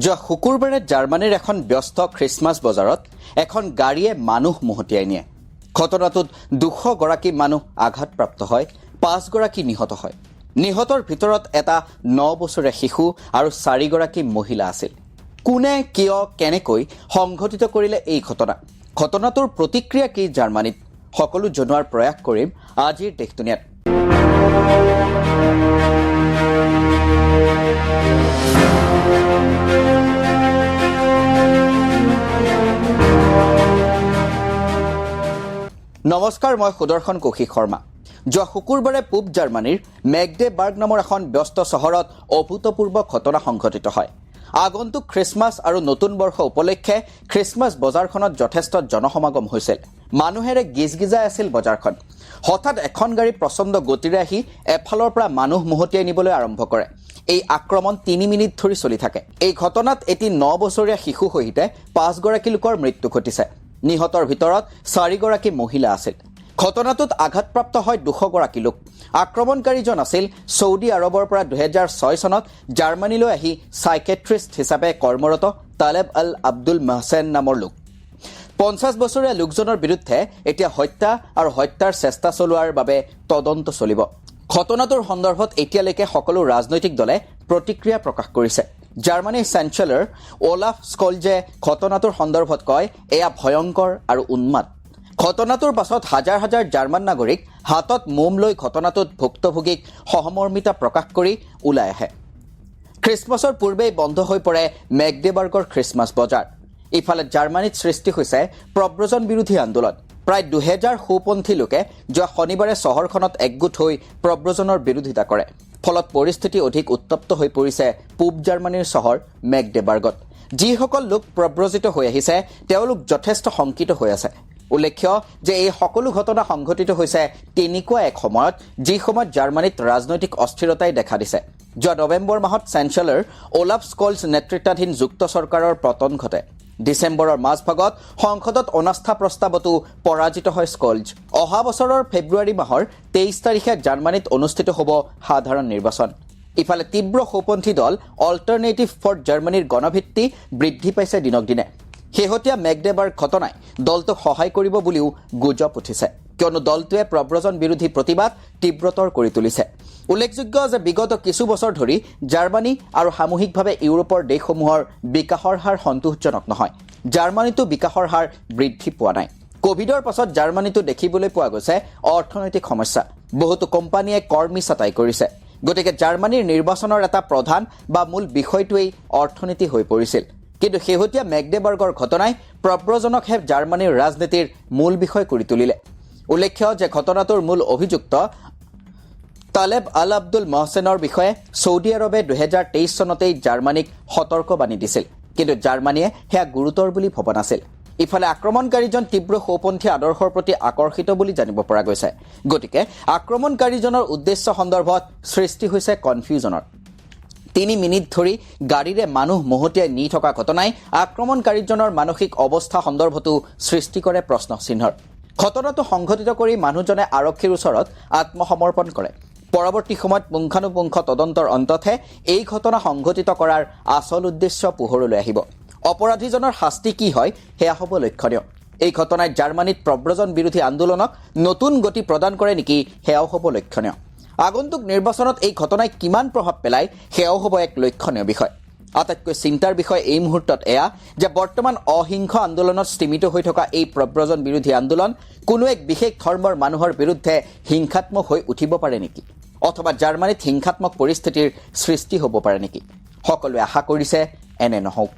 যোৱা শুকুৰবাৰে জাৰ্মানীৰ এখন ব্যস্ত খ্ৰীষ্টমাছ বজাৰত এখন গাড়ীয়ে মানুহ মহতিয়াই নিয়ে। ঘটনাটোত 200 গৰাকী মানুহ আঘাতপ্ৰাপ্ত হয়, 5 গৰাকী নিহত হয়। নিহতৰ ভিতৰত এটা 9 বছৰীয়া শিশু আৰু 4 গৰাকী মহিলা আছিল। কোনে কিয় কেনেকৈ সংঘটিত কৰিলে এই ঘটনাটোৰ প্ৰতিক্ৰিয়া কি জাৰ্মানীত, সকলো জনোৱাৰ প্ৰয়াস কৰিম আজিৰ দেশ দুনিয়াত। নমস্কাৰ, মই সুদৰ্শন কৌশিক শৰ্মা। যোৱা শুকুৰবাৰে পূব জাৰ্মানীৰ মেগডেবাৰ্গ নামৰ এখন ব্যস্ত চহৰত অভূতপূৰ্ব ঘটনা সংঘটিত হয়। আগন্তুক খ্ৰীষ্টমাছ আৰু নতুন বৰ্ষ উপলক্ষে খ্ৰীষ্টমাছ বজাৰখনত যথেষ্ট জনসমাগম হৈছিল। মানুহেৰে গিজগিজাই আছিল বজাৰখন। হঠাৎ এখন গাড়ী প্ৰচণ্ড গতিৰে আহি এফালৰ পৰা মানুহ মহতিয়াই নিবলৈ আৰম্ভ কৰে। এই আক্ৰমণ 3 মিনিট ধৰি চলি থাকে। এই ঘটনাত এটি 9 বছৰীয়া শিশু সহিতে 5 গৰাকী লোকৰ মৃত্যু ঘটিছে। নিহতৰ ভিতৰত 4 গৰাকী মহিলা আছিল। ঘটনাটোত আঘাতপ্ৰাপ্ত হয় 200 গৰাকী লোক। আক্ৰমণকাৰীজন আছিল ছৌদি আৰবৰ পৰা 2006 চনত জাৰ্মানীলৈ আহি চাইকেট্ৰিষ্ট হিচাপে কৰ্মৰত তালেব আল আব্দুল মহছেন নামৰ লোক। 50 বছৰীয়া লোকজনৰ বিৰুদ্ধে এতিয়া হত্যা আৰু হত্যাৰ চেষ্টা চলোৱাৰ বাবে তদন্ত চলিব। ঘটনাটোৰ সন্দৰ্ভত এতিয়ালৈকে সকলো ৰাজনৈতিক দলে প্ৰতিক্ৰিয়া প্ৰকাশ কৰিছে। জাৰ্মানীৰ চেঞ্চেলৰ ওলাফ স্কলজে ঘটনাটোৰ সন্দৰ্ভত কয়, এয়া ভয়ংকৰ আৰু উন্মাদ। ঘটনাটোৰ পাছত হাজাৰ হাজাৰ জাৰ্মান নাগৰিক হাতত মোম লৈ ঘটনাটোত ভুক্তভোগীক সহমৰ্মিতা প্ৰকাশ কৰি ওলাই আহে। খ্ৰীষ্টমাছৰ পূৰ্বেই বন্ধ হৈ পৰে মেগডেবাৰ্গৰ খ্ৰীষ্টমাছ বজাৰ। ইফালে জাৰ্মানীত সৃষ্টি হৈছে প্ৰব্ৰজন বিৰোধী আন্দোলন। প্ৰায় 2000 সোঁপন্থী লোকে যোৱা শনিবাৰে চহৰখনত একগোট হৈ প্ৰব্ৰজনৰ বিৰোধিতা কৰে। ফলত পৰিস্থিতি অধিক উত্তপ্ত হৈ পৰিছে পূব জাৰ্মানীৰ চহৰ মেগডেবাৰ্গত। যিসকল লোক প্ৰব্ৰজিত হৈ আহিছে তেওঁলোক যথেষ্ট শংকিত হৈ আছে। উল্লেখ্য যে এই সকলো ঘটনা সংঘটিত হৈছে তেনেকুৱা এক সময়ত যি সময়ত জাৰ্মানীত ৰাজনৈতিক অস্থিৰতাই দেখা দিছে। যোৱা নৱেম্বৰ মাহত চেঞ্চেলৰ ওলাফ স্কলজ নেতৃত্বাধীন যুক্ত চৰকাৰৰ পতন ঘটে। ডিচেম্বৰৰ মাজভাগত সংসদত অনাস্থা প্ৰস্তাৱতো পৰাজিত হয় স্কলজ। অহা বছৰৰ ফেব্ৰুৱাৰী মাহৰ 23 তাৰিখে জাৰ্মানীত অনুষ্ঠিত হ'ব সাধাৰণ নিৰ্বাচন। ইফালে তীব্ৰ সোঁপন্থী দল অল্টাৰনেটিভ ফৰ জাৰ্মানীৰ গণভিত্তি বৃদ্ধি পাইছে দিনক দিনে। শেহতীয়া মেগডেবাৰ্গ ঘটনাই দলটোক সহায় কৰিব বুলিও গুজব উঠিছে, কিয়নো দলটোৱে প্ৰব্ৰজন বিৰোধী প্ৰতিবাদ তীব্ৰতৰ কৰি তুলিছে। উল্লেখযোগ্য যে বিগত কিছু বছৰ ধৰি জাৰ্মানী আৰু সামূহিকভাৱে ইউৰোপৰ দেশসমূহৰ বিকাশৰ হাৰ সন্তোষজনক নহয়। জাৰ্মানীতো বিকাশৰ হাৰ বৃদ্ধি পোৱা নাই। কোভিডৰ পাছত জাৰ্মানীতো দেখিবলৈ পোৱা গৈছে অৰ্থনৈতিক সমস্যা। বহুতো কোম্পানীয়ে কৰ মিছাটাই কৰিছে। গতিকে জাৰ্মানীৰ নিৰ্বাচনৰ এটা প্ৰধান বা মূল বিষয়টোৱেই অৰ্থনীতি হৈ পৰিছিল। কিন্তু শেহতীয়া মেগডেবাৰ্গৰ ঘটনাই প্ৰব্ৰজনকহে জাৰ্মানীৰ ৰাজনীতিৰ মূল বিষয় কৰি তুলিলে। উল্লেখ্য যে ঘটনাটোৰ মূল অভিযুক্ত তালেব আল আব্দুল মহছেনৰ বিষয়ে ছৌদি আৰবে 2023 চনতেই জাৰ্মানীক সতৰ্কবাণী দিছিল, কিন্তু জাৰ্মানীয়ে সেয়া গুৰুতৰ বুলি ভবা নাছিল। ইফালে আক্ৰমণকাৰীজন তীব্ৰ সোঁপন্থী আদৰ্শৰ প্ৰতি আকৰ্ষিত বুলি জানিব পৰা গৈছে। গতিকে আক্ৰমণকাৰীজনৰ উদ্দেশ্য সন্দৰ্ভত সৃষ্টি হৈছে কনফিউজনৰ। 3 মিনিট ধৰি গাড়ীৰে মানুহ মহতিয়াই নি থকা ঘটনাই আক্ৰমণকাৰীজনৰ মানসিক অৱস্থা সন্দৰ্ভতো সৃষ্টি কৰে প্ৰশ্নচিহ্নৰ। ঘটনাটো সংঘটিত কৰি মানুহজনে আৰক্ষীৰ ওচৰত আত্মসমৰ্পণ কৰে। পৰৱৰ্তী সময়ত পুংখানুপুংখ তদন্তৰ অন্ততহে এই ঘটনা সংঘটিত কৰাৰ আচল উদ্দেশ্য পোহৰলৈ আহিব। অপৰাধীজনৰ শাস্তি কি হয় সেয়া হ'ব লক্ষণীয়। এই ঘটনাই জাৰ্মানীত প্ৰব্ৰজন বিৰোধী আন্দোলনক নতুন গতি প্ৰদান কৰে নেকি সেয়াও হ'ব লক্ষণীয়। আগন্তুক নিৰ্বাচনত এই ঘটনাই কিমান প্ৰভাৱ পেলায় সেয়াও হ'ব এক লক্ষণীয় বিষয়। আটাইতকৈ চিন্তাৰ বিষয় এই মুহূৰ্তত এয়া যে বৰ্তমান অহিংস আন্দোলনত স্তীমিত হৈ থকা এই প্ৰব্ৰজন বিৰোধী আন্দোলন কোনো এক বিশেষ ধৰ্মৰ মানুহৰ বিৰুদ্ধে হিংসাত্মক হৈ উঠিব পাৰে নেকি, অথবা জাৰ্মানীত হিংসাত্মক পৰিস্থিতিৰ সৃষ্টি হ'ব পাৰে নেকি। সকলোৱে আশা কৰিছে এনে নহওক।